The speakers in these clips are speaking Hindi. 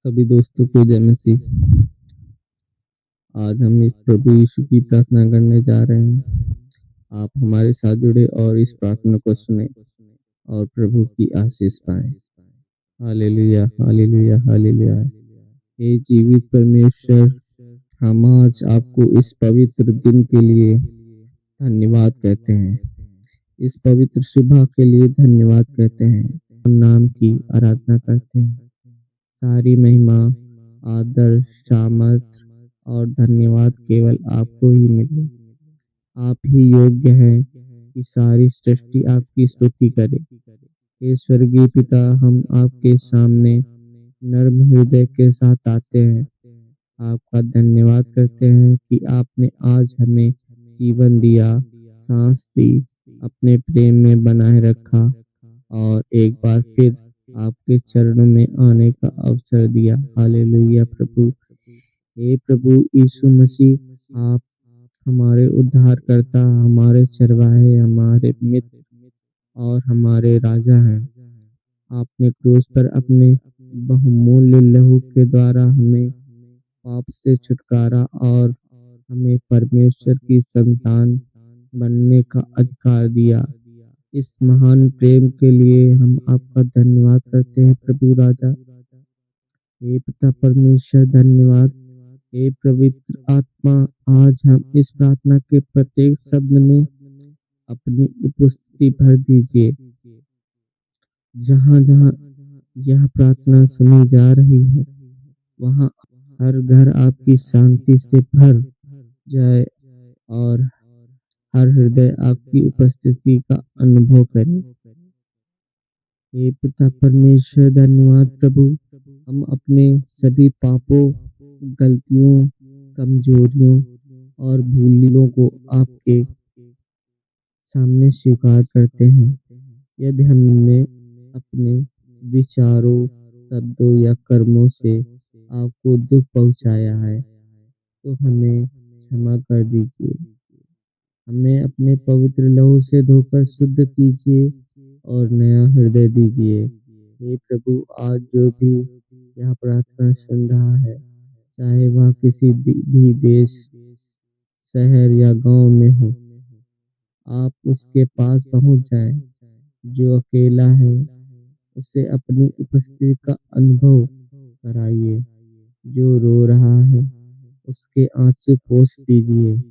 सभी दोस्तों को जय मसीह। आज हम इस प्रभु यीशु की प्रार्थना करने जा रहे हैं। आप हमारे साथ जुड़े और इस प्रार्थना को सुने और प्रभु की आशीष पाएं। Hallelujah, hallelujah, hallelujah. हे जीवित परमेश्वर, हम आज आपको इस पवित्र दिन के लिए धन्यवाद कहते हैं। इस पवित्र सुबह के लिए धन्यवाद कहते हैं। हम नाम की आराधना करते हैं। सारी महिमा, आदर, सामर्थ और धन्यवाद केवल आपको ही मिले। आप ही योग्य हैं कि सारी सृष्टि आपकी स्तुति करे। हे स्वर्गीय पिता, हम आपके सामने नर्म हृदय के साथ आते हैं। आपका धन्यवाद करते हैं कि आपने आज हमें जीवन दिया, सांस दी, अपने प्रेम में बनाए रखा और एक बार फिर आपके चरणों में आने का अवसर दिया। हालेलुया प्रभु। हे प्रभु यीशु मसीह, आप हमारे उद्धारकर्ता, हमारे चरवाहे, हमारे मित्र और हमारे राजा हैं। आपने क्रूस पर अपने बहुमूल्य लहू के द्वारा हमें पाप से छुटकारा और हमें परमेश्वर की संतान बनने का अधिकार दिया। इस महान प्रेम के लिए हम आपका धन्यवाद करते हैं प्रभु राजा। हे पिता परमेश्वर, धन्यवाद। हे पवित्र आत्मा, आज हम इस प्रार्थना के प्रत्येक शब्द में अपनी उपस्थिति भर दीजिए। जहाँ जहाँ यह प्रार्थना सुनी जा रही है, वहाँ हर घर आपकी शांति से भर जाए और हर हृदय आपकी उपस्थिति का अनुभव करे। हे पिता परमेश्वर, धन्यवाद प्रभु। हम अपने सभी पापों, गलतियों, कमजोरियों और भूलों को आपके सामने स्वीकार करते हैं। यदि हमने अपने विचारों, शब्दों या कर्मों से आपको दुख पहुंचाया है, तो हमें क्षमा कर दीजिए। हमें अपने पवित्र लहू से धोकर शुद्ध कीजिए और नया हृदय दीजिए। हे प्रभु, आज जो भी यह प्रार्थना सुन रहा है, चाहे वह किसी भी देश, शहर या गांव में हो, आप उसके पास पहुंच जाएं। जो अकेला है, उसे अपनी उपस्थिति का अनुभव कराइए। जो रो रहा है, उसके आंसू पोंछ दीजिए।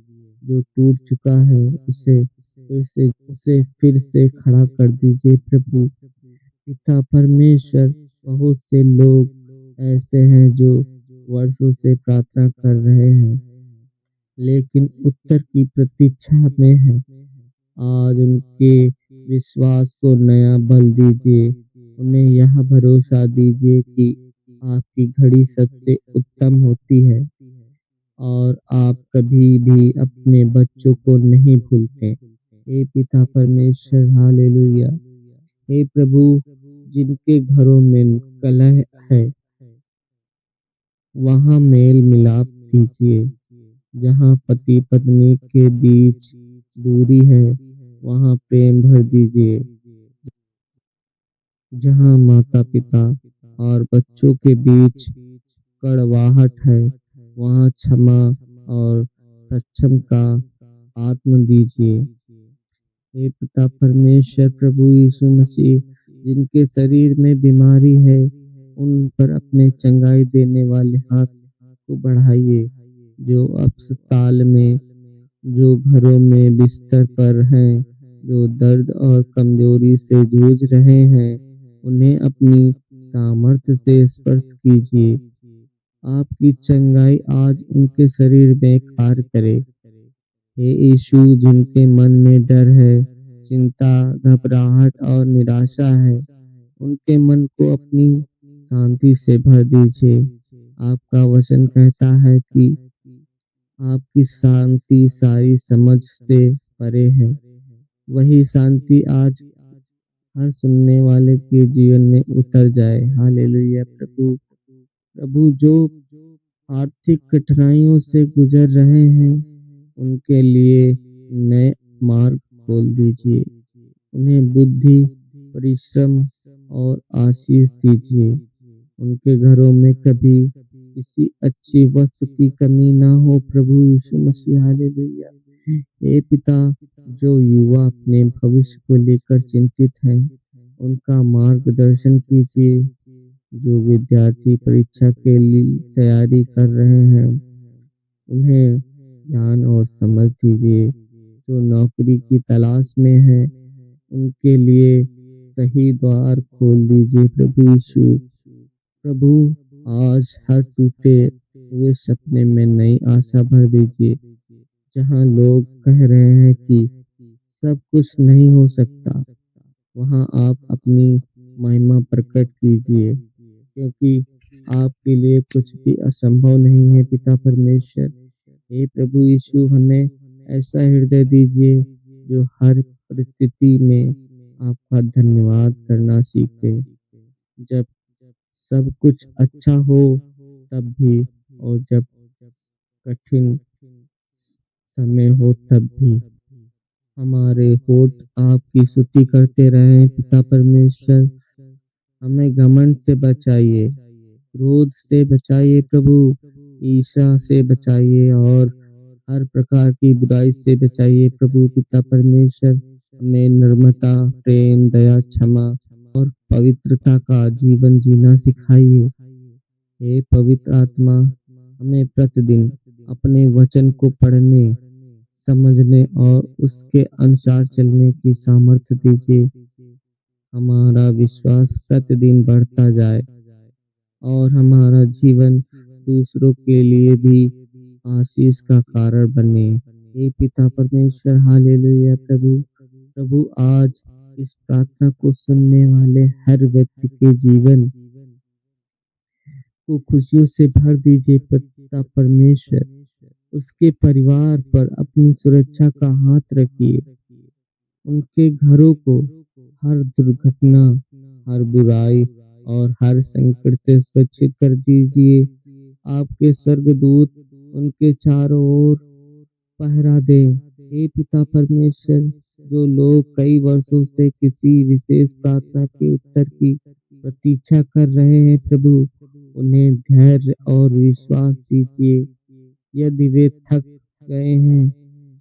जो टूट चुका है, उसे फिर से खड़ा कर दीजिए प्रभु। पिता परमेश्वर, बहुत से लोग ऐसे हैं जो वर्षों से प्रार्थना कर रहे हैं, लेकिन उत्तर की प्रतीक्षा में है। आज उनके विश्वास को नया बल दीजिए। उन्हें यह भरोसा दीजिए कि आपकी घड़ी सबसे उत्तम होती है और आप कभी भी अपने बच्चों को नहीं भूलते। हे पिता परमेश्वर, हालेलुया। हे प्रभु, जिनके घरों में कलह है, वहाँ मेल मिलाप दीजिए। जहाँ पति पत्नी के बीच दूरी है, वहाँ प्रेम भर दीजिए। जहाँ माता पिता और बच्चों के बीच कड़वाहट है, वहाँ क्षमा और सक्षम का आत्म दीजिए। हे पिता परमेश्वर, प्रभु यीशु मसीह, जिनके शरीर में बीमारी है, उन पर अपने चंगाई देने वाले हाथ को बढ़ाइए। जो अस्पताल में, जो घरों में बिस्तर पर हैं, जो दर्द और कमजोरी से जूझ रहे हैं, उन्हें अपनी सामर्थ्य से स्पर्श कीजिए। आपकी चंगाई आज उनके शरीर में कार्य करे। हे यीशु, जिनके मन में डर है, चिंता, घबराहट और निराशा है, उनके मन को अपनी शांति से भर दीजिए। आपका वचन कहता है कि आपकी शांति सारी समझ से परे है। वही शांति आज हर सुनने वाले के जीवन में उतर जाए। हालेलुया प्रभु। प्रभु, जो आर्थिक कठिनाइयों से गुजर रहे हैं, उनके लिए नए मार्ग खोल दीजिए। उन्हें बुद्धि, परिश्रम और आशीष दीजिए। उनके घरों में कभी किसी अच्छी वस्तु की कमी ना हो प्रभु यीशु मसीह हालेलुया। हे पिता, जो युवा अपने भविष्य को लेकर चिंतित हैं, उनका मार्गदर्शन कीजिए। जो विद्यार्थी परीक्षा के लिए तैयारी कर रहे हैं, उन्हें ज्ञान और समझ दीजिए। जो नौकरी की तलाश में हैं, उनके लिए सही द्वार खोल दीजिए प्रभु यीशु। प्रभु, आज हर टूटे हुए सपने में नई आशा भर दीजिए। जहाँ लोग कह रहे हैं कि सब कुछ नहीं हो सकता, वहाँ आप अपनी महिमा प्रकट कीजिए, क्योंकि आपके लिए कुछ भी असंभव नहीं है पिता परमेश्वर। हे प्रभु यीशु, हमें ऐसा हृदय दीजिए जो हर परिस्थिति में आपका धन्यवाद करना सीखे। जब सब कुछ अच्छा हो तब भी, और जब कठिन समय हो तब भी हमारे होठ आपकी स्तुति करते रहें पिता परमेश्वर। हमें घमंड से बचाइए, क्रोध से बचाइए प्रभु, ईर्ष्या से बचाइए और हर प्रकार की बुराई से बचाइए प्रभु पिता परमेश्वर। हमें नम्रता, प्रेम, दया, क्षमा और पवित्रता का जीवन जीना सिखाइए। हे पवित्र आत्मा, हमें प्रतिदिन अपने वचन को पढ़ने, समझने और उसके अनुसार चलने की सामर्थ्य दीजिए। हमारा विश्वास प्रतिदिन बढ़ता जाए और हमारा जीवन दूसरों के लिए भी आशीष का कारण बने। हे पिता परमेश्वर हालेलुया प्रभु। प्रभु, आज इस प्रार्थना को सुनने वाले हर व्यक्ति के जीवन को खुशियों से भर दीजिए पिता परमेश्वर। उसके परिवार पर अपनी सुरक्षा का हाथ रखिए। उनके घरों को हर दुर्घटना, हर बुराई और हर संकट से सुरक्षित कर दीजिए। आपके स्वर्गदूत उनके चारों ओर पहरा दे। हे पिता परमेश्वर, जो लोग कई वर्षों से किसी विशेष प्रार्थना के उत्तर की प्रतीक्षा कर रहे हैं प्रभु, उन्हें धैर्य और विश्वास दीजिए। यदि वे थक गए हैं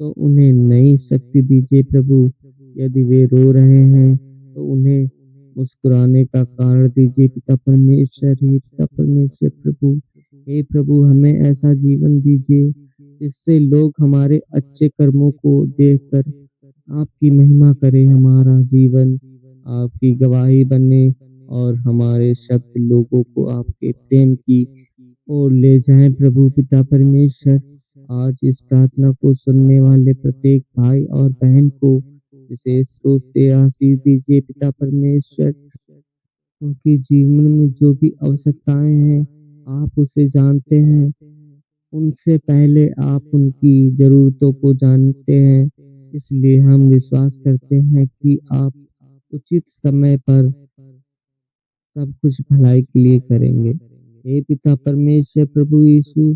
तो उन्हें नई शक्ति दीजिए प्रभु। यदि वे रो रहे हैं तो उन्हें मुस्कुराने का कारण दीजिए पिता परमेश्वर। हे पिता परमेश्वर प्रभु, हे प्रभु, हमें ऐसा जीवन दीजिए जिससे लोग हमारे अच्छे कर्मों को देखकर आपकी महिमा करें। हमारा जीवन आपकी गवाही बने और हमारे शब्द लोगों को आपके प्रेम की ओर ले जाएं प्रभु पिता परमेश्वर। आज इस प्रार्थना को सुनने वाले प्रत्येक भाई और बहन को विशेष रूप से आशीष दीजिए पिता परमेश्वर। उनके जीवन में जो भी आवश्यकताएं हैं, आप उसे जानते हैं। उनसे पहले आप उनकी ज़रूरतों को जानते हैं, इसलिए हम विश्वास करते हैं कि आप उचित समय पर सब कुछ भलाई के लिए करेंगे। हे पिता परमेश्वर प्रभु यीशु,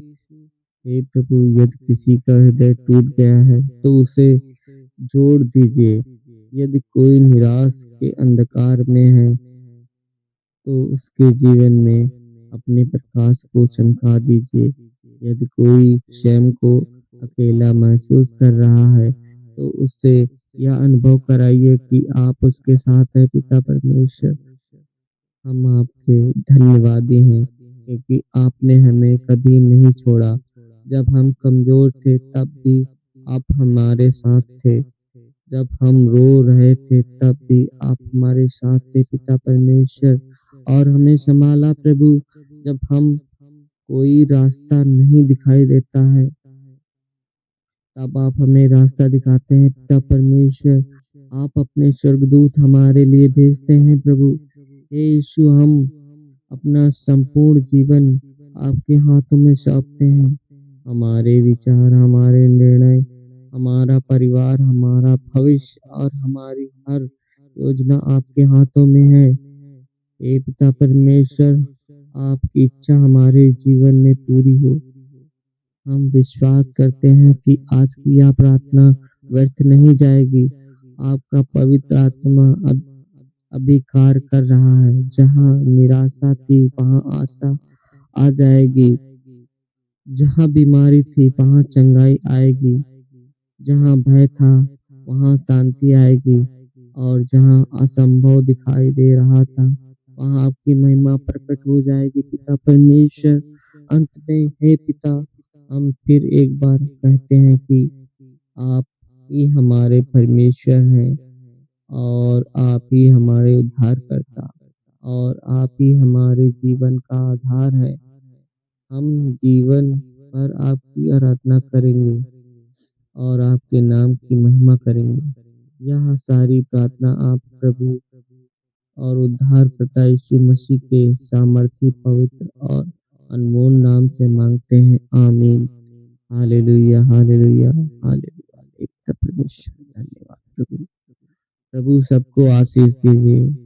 हे प्रभु, यदि किसी का हृदय टूट गया है तो उसे जोड़ दीजिए। यदि कोई निराश के अंधकार में है तो उसके जीवन में अपने प्रकाश को चमका दीजिए। यदि कोई स्वयं को अकेला महसूस कर रहा है तो उससे यह अनुभव कराइए कि आप उसके साथ हैं पिता परमेश्वर। हम आपके धन्यवादी हैं, क्योंकि आपने हमें कभी नहीं छोड़ा। जब हम कमज़ोर थे तब भी आप हमारे साथ थे। जब हम रो रहे थे तब भी आप हमारे साथ थे पिता परमेश्वर, और हमें संभाला प्रभु। जब हम कोई रास्ता नहीं दिखाई देता है, तब आप हमें रास्ता दिखाते हैं पिता परमेश्वर। आप अपने स्वर्गदूत हमारे लिए भेजते हैं प्रभु। हे यीशु, हम अपना संपूर्ण जीवन आपके हाथों में सौंपते हैं। हमारे विचार, हमारे निर्णय, हमारा परिवार, हमारा भविष्य और हमारी हर योजना आपके हाथों में है। हे पिता परमेश्वर, आपकी इच्छा हमारे जीवन में पूरी हो। हम विश्वास करते हैं कि आज की यह प्रार्थना व्यर्थ नहीं जाएगी। आपका पवित्र आत्मा अब अभी कार्य कर रहा है। जहाँ निराशा थी वहाँ आशा आ जाएगी, जहाँ बीमारी थी वहाँ चंगाई आएगी, जहाँ भय था वहाँ शांति आएगी और जहाँ असंभव दिखाई दे रहा था वहाँ आपकी महिमा प्रकट हो जाएगी पिता परमेश्वर। अंत में हे पिता, हम फिर एक बार कहते हैं कि आप ही हमारे परमेश्वर हैं और आप ही हमारे उद्धारकर्ता और आप ही हमारे जीवन का आधार है। हम जीवन भर आपकी आराधना करेंगे और आपके नाम की महिमा करेंगे। यह सारी प्रार्थना आप प्रभु और उद्धारकर्ता यीशु मसीह के सामर्थी पवित्र और अनमोल नाम से मांगते हैं, आमीन। Hallelujah, hallelujah, hallelujah. एक परमेश्वर, धन्यवाद प्रभु। प्रभु सबको आशीष दीजिए।